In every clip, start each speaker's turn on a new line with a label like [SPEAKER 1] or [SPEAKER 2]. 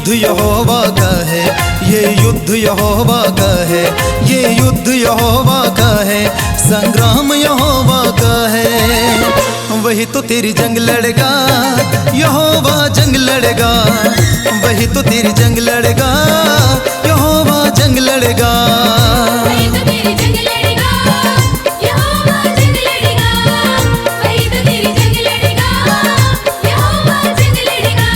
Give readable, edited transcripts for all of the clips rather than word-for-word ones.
[SPEAKER 1] युद्ध यहोवा का है, ये युद्ध यहोवा का है, ये युद्ध यहोवा का है, संग्राम यहोवा का है। वही तो तेरी जंग लड़ेगा, यहोवा जंग लड़ेगा, वही तो तेरी जंग लड़ेगा, यहोवा जंग लड़ेगा।
[SPEAKER 2] वही तो तेरी जंग लड़ेगा, यहोवा जंग लड़ेगा, वही तो तेरी जंग लड़ेगा, यहोवा जंग लड़ेगा।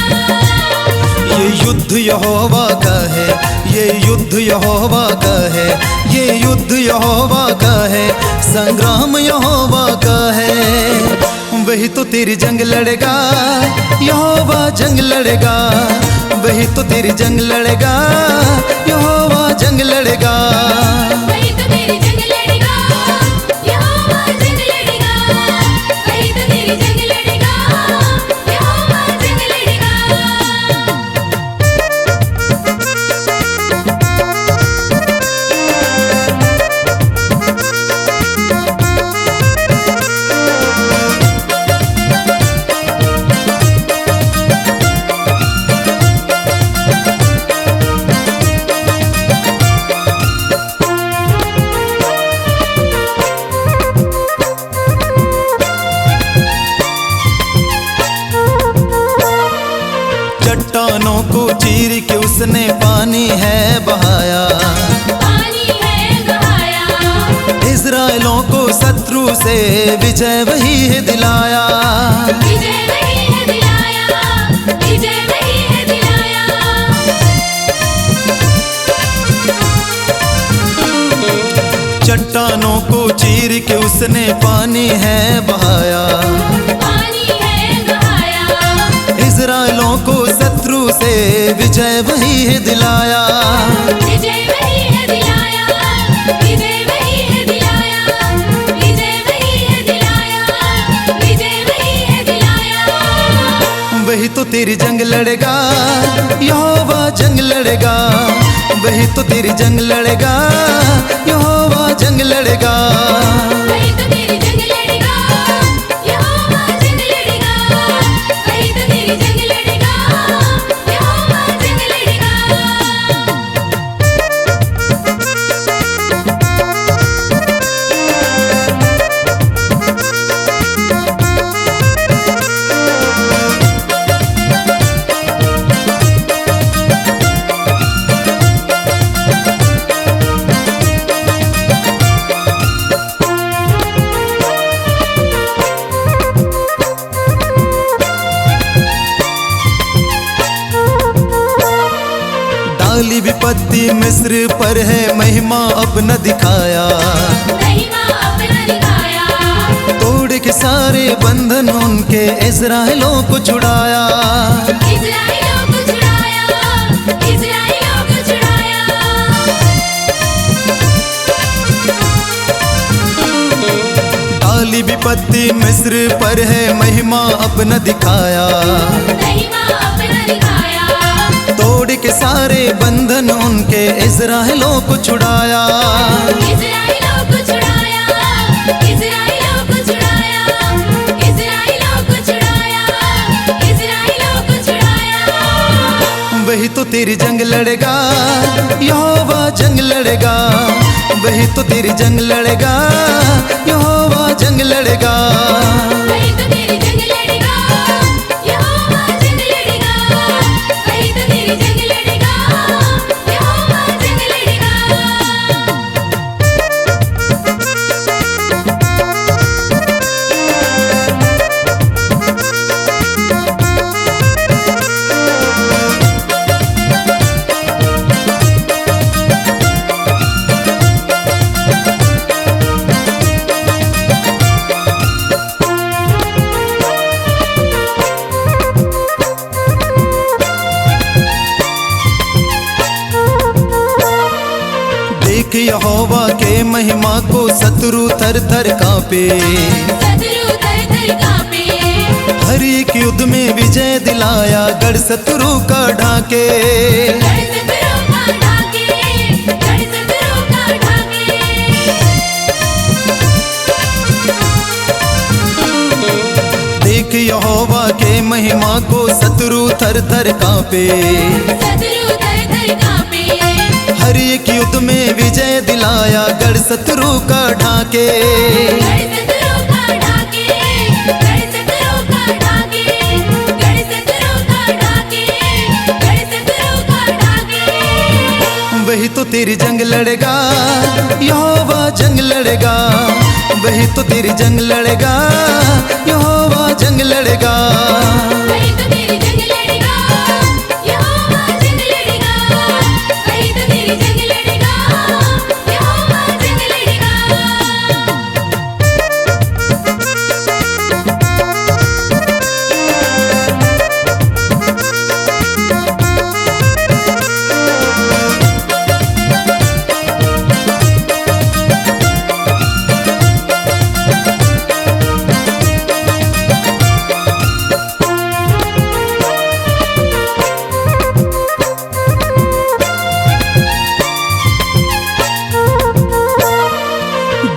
[SPEAKER 1] ये युद्ध यहोवा का है, ये युद्ध यहोवा का है, ये युद्ध यहोवा का है, संग्राम यहोवा का है। वही तो तेरी जंग लड़ेगा, यहोवा जंग लड़ेगा, वही तो तेरी जंग लड़ेगा, यहोवा जंग लड़ेगा।
[SPEAKER 2] वही तो तेरी जंग लड़ेगा, यहोवा जंग लड़ेगा, वही तो तेरी जंग लड़ेगा, यहोवा जंग लड़ेगा।
[SPEAKER 1] चट्टानों को चीर के उसने पानी है बहाया,
[SPEAKER 2] पानी है बहाया,
[SPEAKER 1] इस्राएलों को शत्रु से विजय वही है दिलाया।
[SPEAKER 2] विजय वही है दिलाया, विजय वही है दिलाया।
[SPEAKER 1] चट्टानों को चीर के उसने पानी है बहाया,
[SPEAKER 2] पानी है बहाया,
[SPEAKER 1] इस्राएलों को शत्रु से विजय वही है दिलाया।
[SPEAKER 2] विजय वही है दिलाया, विजय वही है दिलाया, विजय वही है दिलाया, विजय वही है दिलाया।
[SPEAKER 1] वही तो तेरी जंग लड़ेगा, यहोवा जंग लड़ेगा, वही तो तेरी जंग लड़ेगा, यहोवा जंग लड़ेगा।
[SPEAKER 2] वही तो तेरी जंग लड़ेगा, यहोवा जंग लड़ेगा, वही तो तेरी जंग लड़ेगा, यहोवा जंग लड़ेगा।
[SPEAKER 1] डाली विपत्ति मिस्र पर है, महिमा अपना दिखाया,
[SPEAKER 2] महिमा अपना दिखाया,
[SPEAKER 1] तोड़ के सारे बंधन उनके इस्राएलों को छुड़ाया।
[SPEAKER 2] इस्राएलियों को छुड़ाया, इस्राएलियों को छुड़ाया।
[SPEAKER 1] डाली विपत्ति मिस्र पर है, महिमा अपना दिखाया,
[SPEAKER 2] महिमा अपना दिखाया,
[SPEAKER 1] तोड़ के सारे बंधन उनके इस्राएलों को छुड़ाया।
[SPEAKER 2] इस्राएलियों को छुड़ाया, इस्राएलियों को छुड़ाया, इस्राएलियों को छुड़ाया, इस्राएलियों को छुड़ाया।
[SPEAKER 1] वही तो तेरी जंग लड़ेगा, यहोवा जंग लड़ेगा, वही तो तेरी जंग लड़ेगा, यहोवा जंग लड़ेगा।
[SPEAKER 2] वही तो तेरी जंग लड़ेगा, यहोवा जंग लड़ेगा, वही तो तेरी जंग लड़ेगा, यहोवा जंग लड़ेगा।
[SPEAKER 1] देख यहोवा के महिमा को शत्रु थर थर कांपे,
[SPEAKER 2] शत्रु थर थर कांपे,
[SPEAKER 1] हर एक युद्ध में विजय दिलाया, गढ़ शत्रु का ढाके।
[SPEAKER 2] गढ़ शत्रु का ढाके, गढ़ शत्रु का ढाके।
[SPEAKER 1] देख यहोवा के महिमा को शत्रु थर थर कांपे।
[SPEAKER 2] शत्रु थर थर कांपे।
[SPEAKER 1] हर एक युद्ध में विजय दिलाया गढ़ शत्रु का ढाके।
[SPEAKER 2] गढ़ शत्रु का ढाके, गढ़ शत्रु का ढाके, गढ़ शत्रु का ढाके, गढ़ शत्रु का ढाके।
[SPEAKER 1] वही तो तेरी जंग लड़ेगा, यहोवा जंग लड़ेगा। वही तो तेरी जंग लड़ेगा, यहोवा जंग लड़ेगा।
[SPEAKER 2] वही तो तेरी जंग लड़ेगा, यहोवा जंग लड़ेगा। वही तो तेरी जंग लड़ेगा, यहोवा जंग लड़ेगा।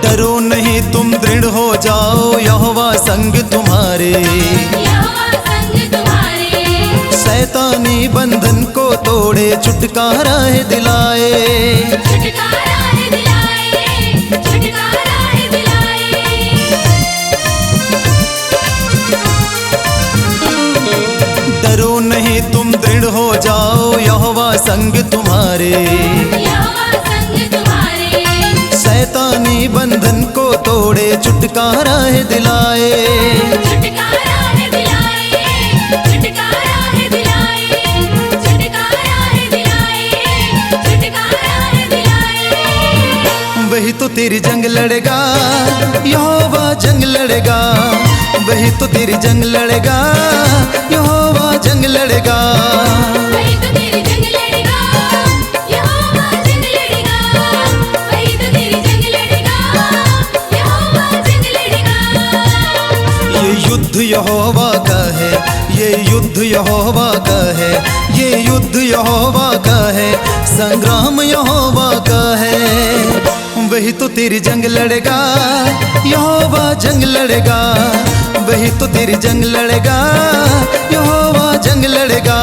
[SPEAKER 1] डरो नहीं तुम दृढ़ हो जाओ, यहोवा संग तुम्हारे।
[SPEAKER 2] यहोवा संग तुम्हारे।
[SPEAKER 1] शैतानी बंधन को तोड़े, छुटकारा है दिलाए।
[SPEAKER 2] छुटकारा है दिलाए, छुटकारा है दिलाए।
[SPEAKER 1] डरो नहीं तुम दृढ़ हो जाओ, यहोवा संग तुम्हारे।
[SPEAKER 2] यहोवा संग तुम्हारे।
[SPEAKER 1] शैतानी बंधन को तोड़े, छुटकारा है दिलाए।
[SPEAKER 2] छुटकारा है दिलाए, छुटकारा है दिलाए, छुटकारा है दिलाए, छुटकारा है दिलाए।
[SPEAKER 1] वही तो तेरी जंग लड़ेगा, यहोवा जंग लड़ेगा। वही तो तेरी जंग लड़ेगा, यहोवा जंग लड़ेगा।
[SPEAKER 2] वही तो तेरी जंग लड़ेगा, यहोवा जंग लड़ेगा। वही तो तेरी जंग लड़ेगा, यहोवा जंग लड़ेगा।
[SPEAKER 1] ये युद्ध यहोवा का है, ये युद्ध यहोवा का है। ये युद्ध यहोवा का है, संग्राम यहोवा का है। वही तो तेरी जंग लड़ेगा, यहोवा जंग लड़ेगा। वही तो तेरी जंग लड़ेगा, यहोवा जंग लड़ेगा।